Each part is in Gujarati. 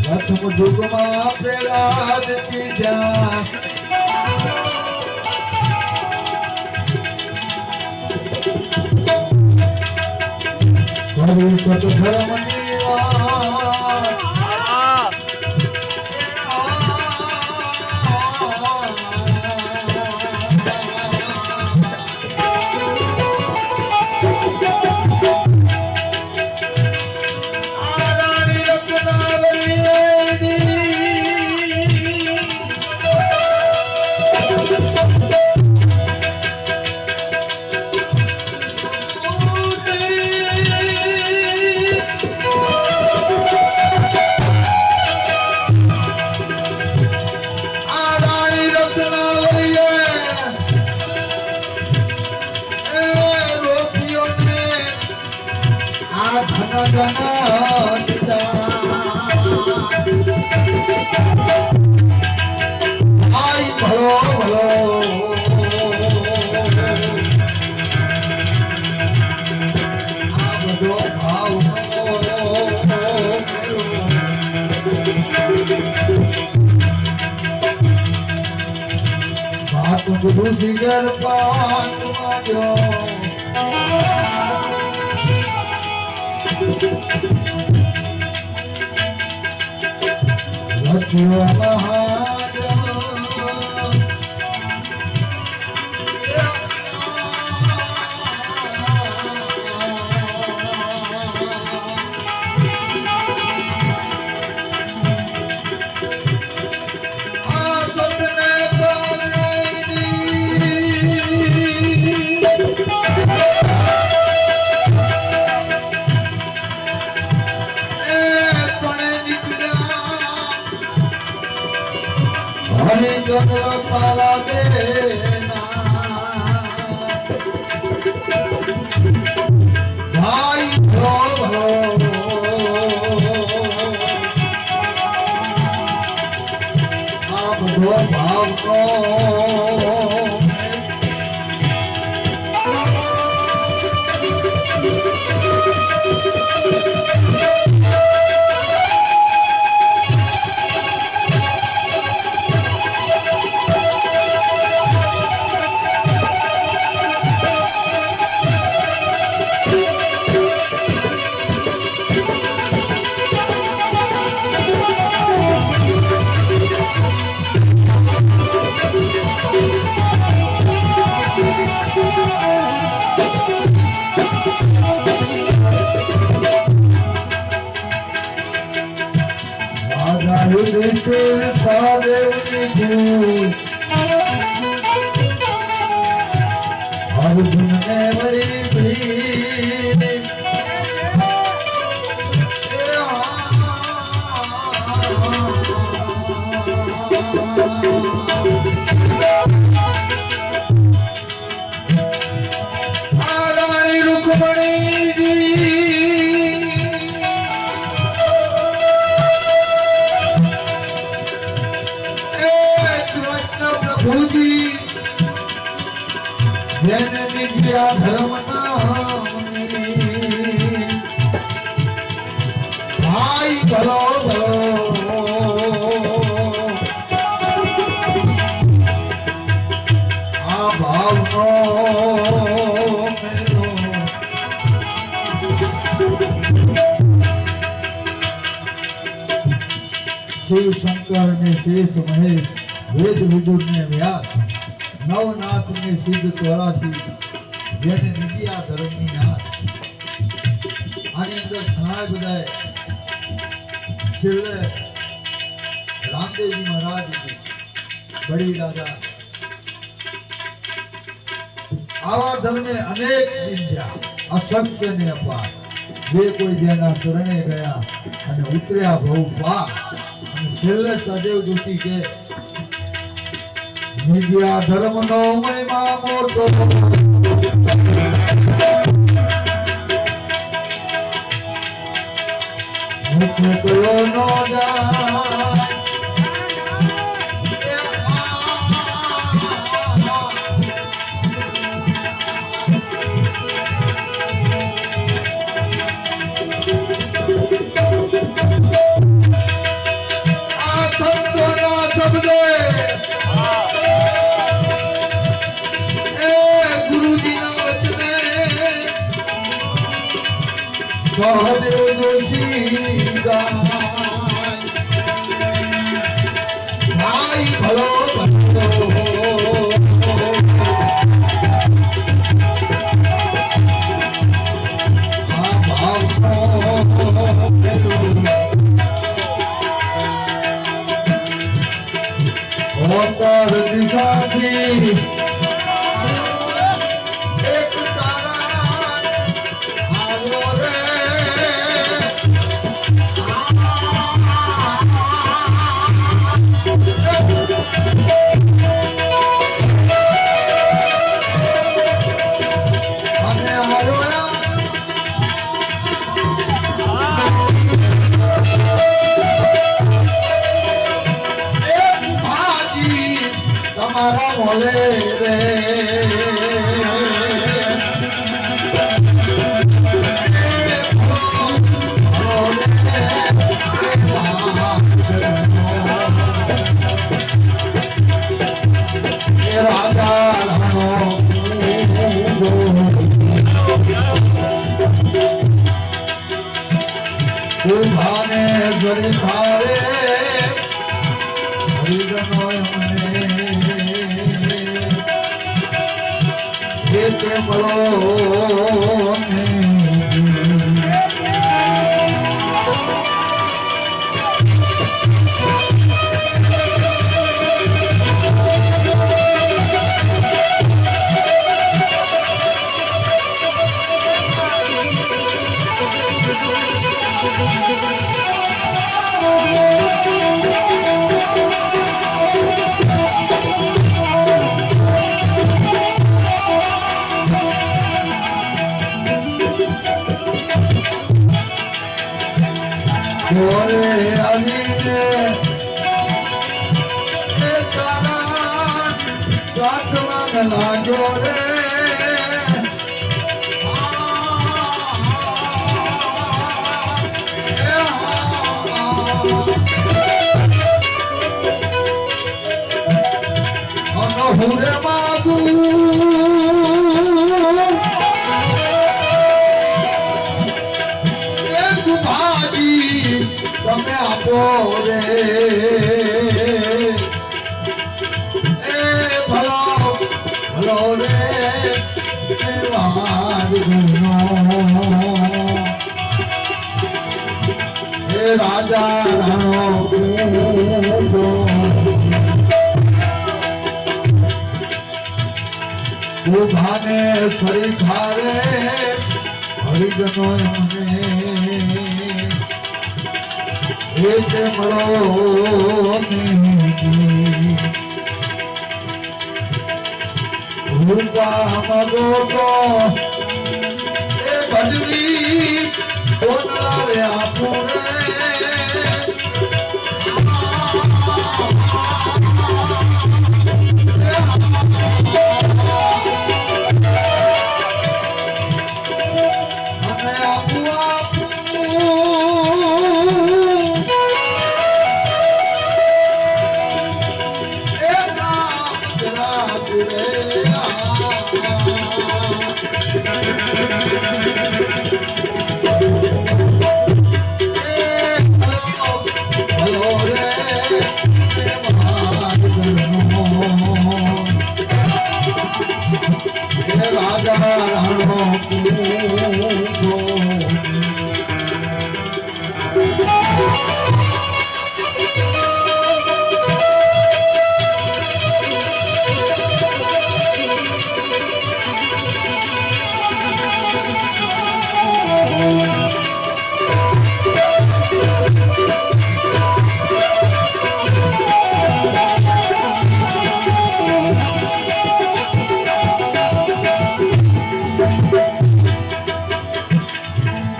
પ્રથમ યુગમાં પ્રહલાદ ત્રીજા ધર્મની વાત ગુરુ સિગર પાન લખ્યો મહાજ પાલા ભાઈ આ બધો ભાવ અર્જુન ને વળી રાણી રૂકમણી જેને નીકળ્યા ધર્મના ભાઈ ભલો ભલો આ ભાવનો શિવ શંકર ને શેષ મહેશ વેદ વિદુર ને વ્યાસ નવનાથ ને સિદ્ધ 84 જેને નીકળ્યા ધર્મની નાથ આની અંદર ઘણા બધા છેલ્લે રામદેવજી મહારાજ બડી રાજા આવા ધર્મે અનેક વિદ્યા અશક્ય ને અપાર જે કોઈ જેના શરણે ગયા અને ઉતર્યા ભવ પાર અને છેલ્લે સદેવ દુખી કે વિદ્યા ધર્મ નો મહિમા મોટો મુખ્ય કયો નો જાય સહદેવ જોશી ભાઈ ભલો દિશાથી એક તારા આવ્યો રે અને આવ્યો તમારા મોલે રે ભાને જરી ભારે હરિજનો તે મળો જોરે અમીને એ તારા પ્રાર્થના લાગ્યો રે હુરે બાબુ તમે આપો રે એ ભલો ભલો રે એ રાજા રાણો ભાને ફરી ખારે હરિજનો એક મળો રૂપા મગો તો એ ભજવી સોનલા રે આપું રે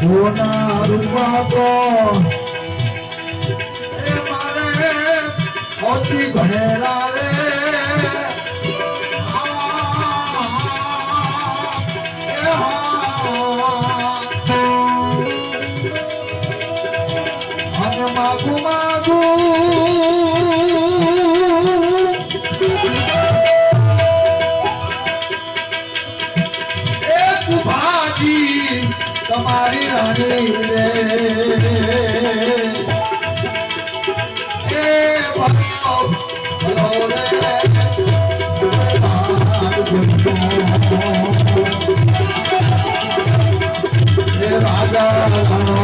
સોના રૂપા તો એ મારે ઓછી ભણેલા રે અને માગુ માગુ એક ભાજી તમારી રાણી રે એ ભલો ભલો રે એ રાજા રાણો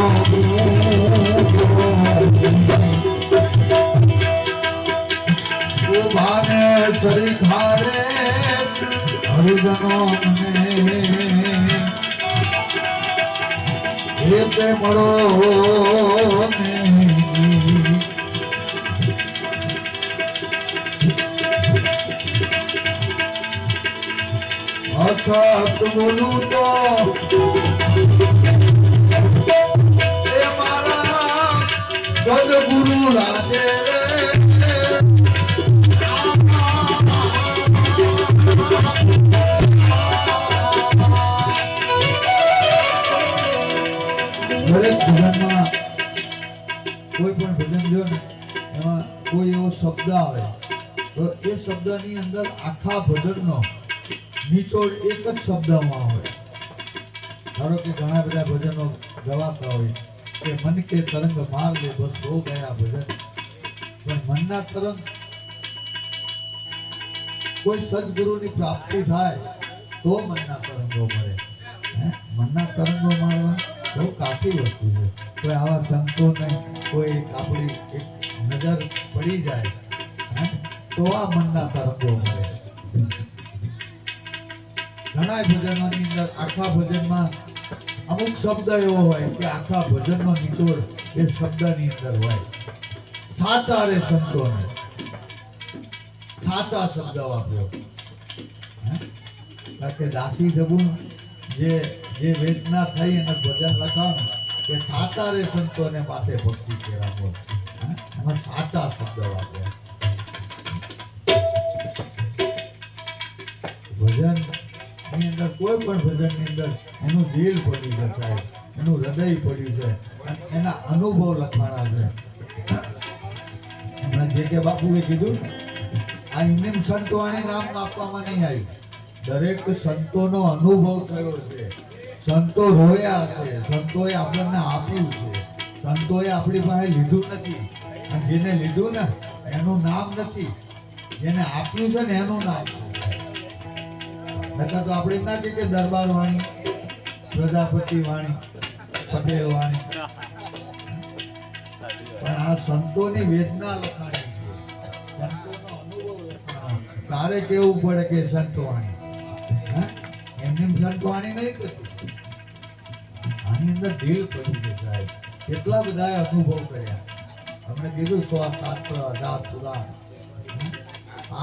ઉભાને સરી ખારે હરિજનો મને તે મળો અછત બોલું તો એ મારા સદગુરુ રાજે દરેક ભજનમાં કોઈ પણ ભજન જો ને એમાં કોઈ એવો શબ્દ આવે તો એ શબ્દની અંદર આખા ભજનનો નિચોડ એક જ શબ્દમાં હોય. ધારો કે ઘણા બધા ભજનો ગવાતા હોય કે મન કે તરંગ માર લે બસ હો ગયા ભજન, પણ મનના તરંગ કોઈ સદગુરુની પ્રાપ્તિ થાય તો મનના તરંગો મળે. મનના તરંગો મારવા બહુ કાફી વસ્તુ છે. કોઈ આવા સંતોને કોઈ આપણી એક નજર પડી જાય તો આ મનના તરંગો મળે. ઘણા ભજનોની અંદર આખા ભજનમાં અમુક શબ્દ એવો હોય કે આખા ભજનનો નિચોડ એ શબ્દની અંદર હોય. સાચા રે સંતોને સાચા શબ્દ વાપર્યો કારણ કે દાસી જબુન જે વેદના થઈ અને ભજન લખાણું કે સાચા રે સંતોને માથે ભક્તિ કેળવો, એમાં સાચા શબ્દ વાપર્યા. ભજન ની અંદર કોઈ પણ ભજનની અંદર એનું દિલ પડ્યું છે સાહેબ, એનું હૃદય પડ્યું છે અને એના અનુભવ લખાણા છે. હમણાં જે કે બાપુએ કીધું આ ઇન્ડિયન સંતવાણી નામ આપવામાં નહીં આવી. દરેક સંતોનો અનુભવ થયો છે. સંતો રોયા છે, સંતોએ આપણને આપ્યું છે, સંતોએ આપણી પાસે લીધું નથી અને જેને લીધું ને એનું નામ નથી, જેને આપ્યું છે ને એનું નામ છે. નકર તો આપણે ના કે દરબાર વાણી, પ્રજાપતિ વાણી, પટેલ વાણી, પણ આ સંતોની વેદના લખાણી છે, સંતોનો અનુભવ લખાણો. તારે કેવું પડે કે સંતવાણી એમની સંતવાણી નહીં થતી. આની અંદર દિલ પડ્યું છે સાહેબ. કેટલા બધા અનુભવ કર્યા. અમને કીધું 100 શાસ્ત્ર 18 પુરાણ.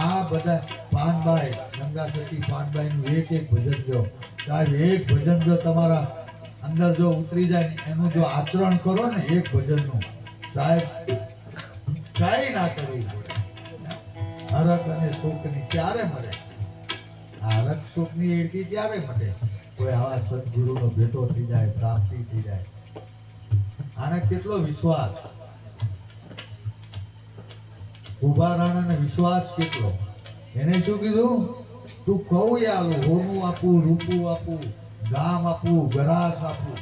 આ બધા પાનભાઈ ગંગા સતી પાનભાઈનું એક ભજન જો સાહેબ, એક ભજન જો તમારા અંદર જો ઉતરી જાય ને એનું જો આચરણ કરો ને એક ભજનનું સાહેબ, કઈ ના કરવું પડે. હરક અને સુખની ક્યારે મળે? આ હરક સુખની એડકી ત્યારે મળે કોઈ આવા સદગુરુનો ભેટો થઈ જાય, પ્રાપ્તિ થઈ જાય. આને કેટલો વિશ્વાસ, ઉભા રાણાને વિશ્વાસ કેટલો. એને શું કીધું? તું કહું આલું, હોનું આપું, રૂપું આપું, ગામ આપું, ગરાસ આપું.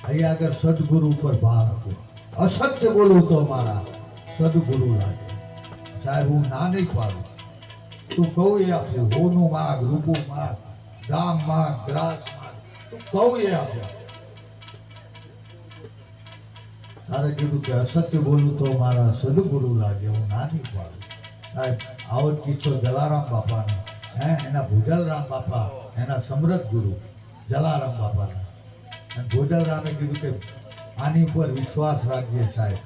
અહીંયા આગળ સદગુરુ ઉપર ભાર આપું. અસત્ય બોલું તો મારા સદગુરુ લાગે. સાહેબ હું ના નહીં પાડું. તું કહું એ આપું, હોનું માગ, રૂપું માગ, ગામ માગ, ગ્રાસ માગ, તું કહું એ આપ્યું. તારે કીધું કે અસત્ય બોલું તો મારા સદગુરુ લાગે, હું ના નહીં પાડું. સાહેબ આવો જ કિસ્સો જલારામ બાપાનો, એના ભોજલરામ બાપા, એના સમૃદ્ધ ગુરુ જલારામ બાપાના. અને ભોજલરામે કીધું કે આની ઉપર વિશ્વાસ રાખીએ સાહેબ,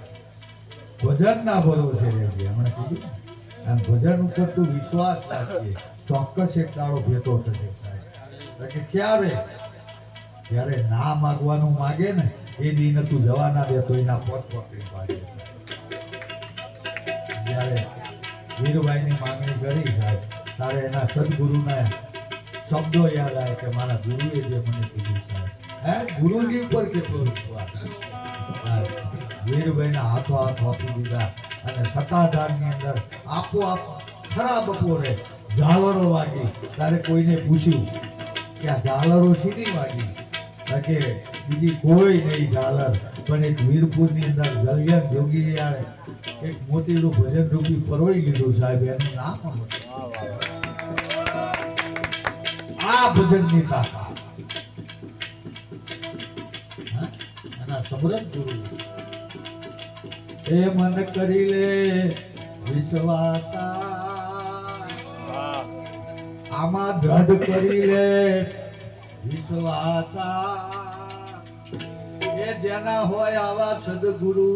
ભજનના ભરોસે રહેજે. હમણાં કીધું એમ ભજન ઉપર તું વિશ્વાસ રાખીએ, ચોક્કસ એક દાડો ભેટો થશે સાહેબ. કે ક્યારે? જ્યારે ના માગવાનું માગે ને એ દી તું જવા ના દે તો એના પગ પકડી પાડે. જ્યારે વીરભાઈની માંગણી કરી સાહેબ, તારે એના સદગુરુના શબ્દો યાદ આવે કે મારા ગુરુએ જે મને કીધું સાહેબ. ગુરુજી ઉપર કેટલો વિશ્વાસ. વીરભાઈના હાથો હાથ આપી દીધા અને સત્તાધારની અંદર આપોઆપ ખરા બપોરે ઝાલરો વાગી. તારે કોઈને પૂછ્યું કે આ ઝાલરો શીની વાગી? કે બીજી કોઈ નહીં ઝાલર, પણ એક વીરપુરની અંદર જલિયન જોગી યાર એક મોતીનું ભજન રૂપી પરોઈ લીધું સાહેબ, એનું નામ આ ભજનની તાકાત એના સમૃદ્ધ ગુરુ એ મન કરી લે વિશ્વાસા, આમાં દ્રઢ કરી લે વિશ્વાસા, એ જેના હોય આવા સદગુરુ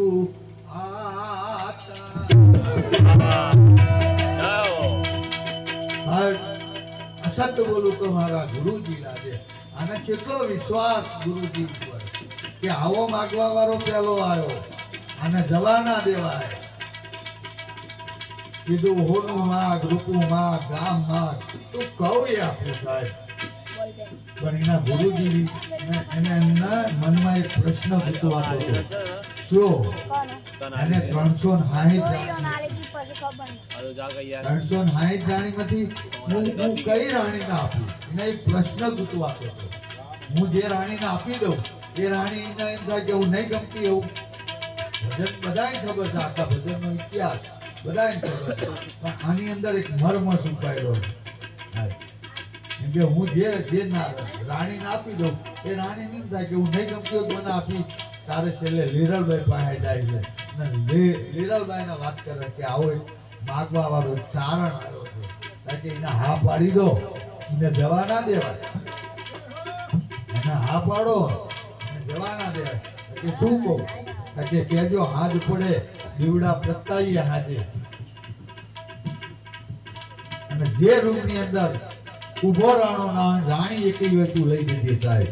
અસત્ય બોલું તો મારા ગુરુજી લાગે, અને કેટલો વિશ્વાસ ગુરુજી ઉપર કે આવો માગવા વાળો પેલો આવ્યો અને જવા ના દેવાય. કીધું હોનું માગ, રૂપું માગ, ગામ માગ, તું કહું આપે સાહેબ. પણ એના ગુરુજી એને એમના મનમાં એક પ્રશ્ન પૂછવાતો હતો, શું એને 360 રાણીમાંથી હું કઈ રાણીને આપું? એને એક પ્રશ્ન પૂછવાતો હતો. હું જે રાણીને આપી દઉં એ રાણીને એમ થાય કે હું નહીં ગમતી એવું. ભજન બધાને ખબર છે, આખા ભજનનો ઇતિહાસ બધાને ખબર છે, પણ આની અંદર એક મર્મ છુપાયેલો છે. કેમ કે હું જે રાણીને આપી દઉં એ રાણીને એમ થાય કે હું નહીં ગમતી હોય મને આપી. તારે છેલ્લે લીરલભાઈ પાસે જાય છે અને લીરલભાઈને વાત કરે કે આવો એક માગવા વાળો ચારણ આવ્યો છે, કારણ કે એને હા પાડી દો, એને જવા ના દેવાય, એને હા પાડો એને જવા ના દેવાય. કે શું કહું? કે કેજો હાજ પડે દીવડા પ્રગટાઈએ હાજે, અને જે રૂમની અંદર ઉભો રાણો ના રાણી એકલી હોય તું લઈ દીધી સાહેબ.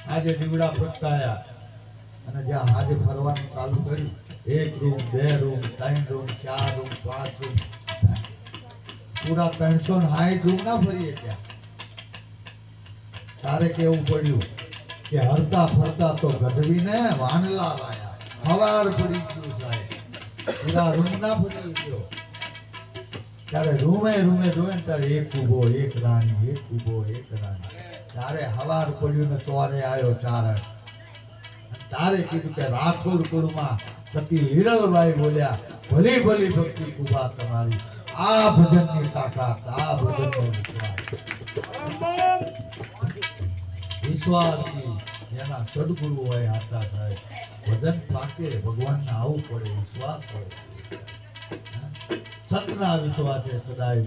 આજે દીવડા પ્રગટાયા અને જ્યાં આજે ફરવાનું ચાલુ કર્યું, 1 room 2 room 3 room 4 room 5 room, પૂરા 360 રૂમ ના ફરીએ ત્યાં. તારે કેવું પડ્યું કે હરતા ફરતા તો ગઢવીને વાનલા લાયા, હવાર પડી ગયું સાહેબ, પૂરા રૂમ ના ફરી ગયો. ત્યારે રૂમે જોયે ને ત્યારે એક ઊભો એક રાણી, એક ઊભો એક રાણી. ત્યારે હવાર પડ્યું ને ચોરે આવ્યો ચારણ. તારે કીધું કે રાઠોડ કુળમાં સતી લીરલભાઈ બોલ્યા, ભલી ભલી ભક્તિ કુબા તમારી, આ ભજનની તાકાત, આ ભજનનો વિશ્વાસથી જેના સદગુરુ હોય આતા થાય. ભજન પાકે ભગવાનને આવવું પડે, વિશ્વાસ હોય, સતના વિશ્વાસે સદાય